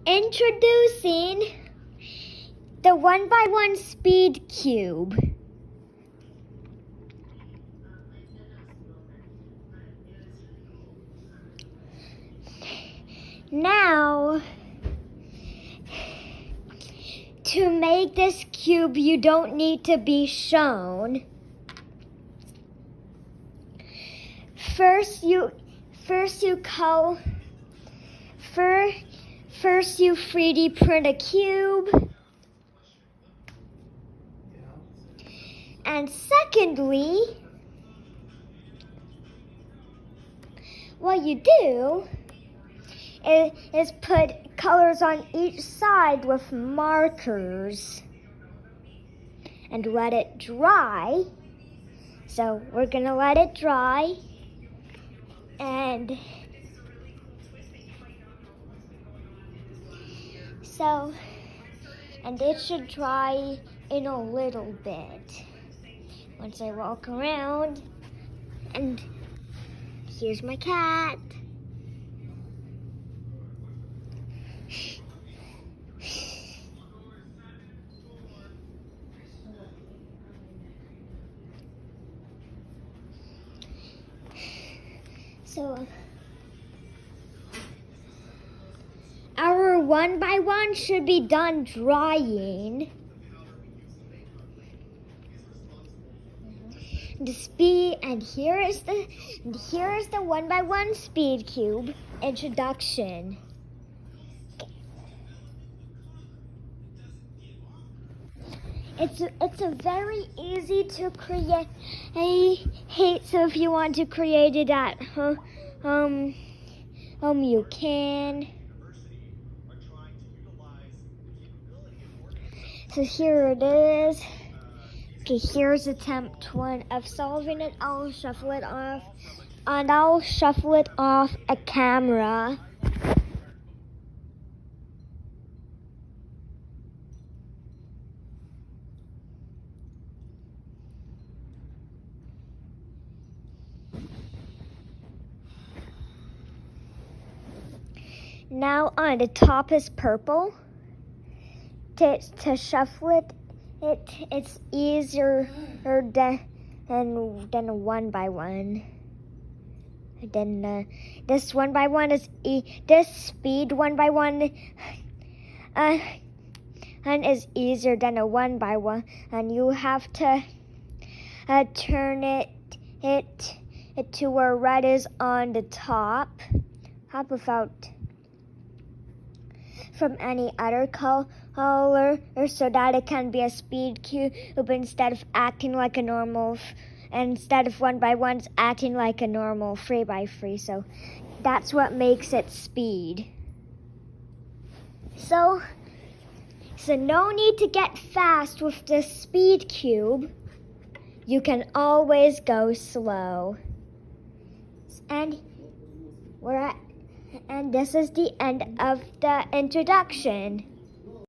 Introducing the 1x1 speed cube. Now, to make this cube, you don't need to be shown. First you 3D print a cube. And secondly, what you do is put colors on each side with markers and let it dry. So we're gonna let it dry, and it should dry in a little bit. Once I walk around, and here's my cat. So our 1x1 should be done drying. Here is the 1x1 speed cube introduction. It's a very easy to create. So if you want to create it at you can. So here it is. Okay, here's attempt 1 of solving it. I'll shuffle it off, and I'll shuffle it off a camera. Now on the top is purple. To shuffle it's easier than a 1x1. Then this 1x1 this speed 1x1 and is easier than a 1x1, and you have to turn it to where red is on the top without from any other color, so that it can be a speed cube instead of acting like a normal, instead of 1x1's acting like a normal 3x3. So that's what makes it speed. So no need to get fast with the speed cube. You can always go slow. And this is the end of the introduction.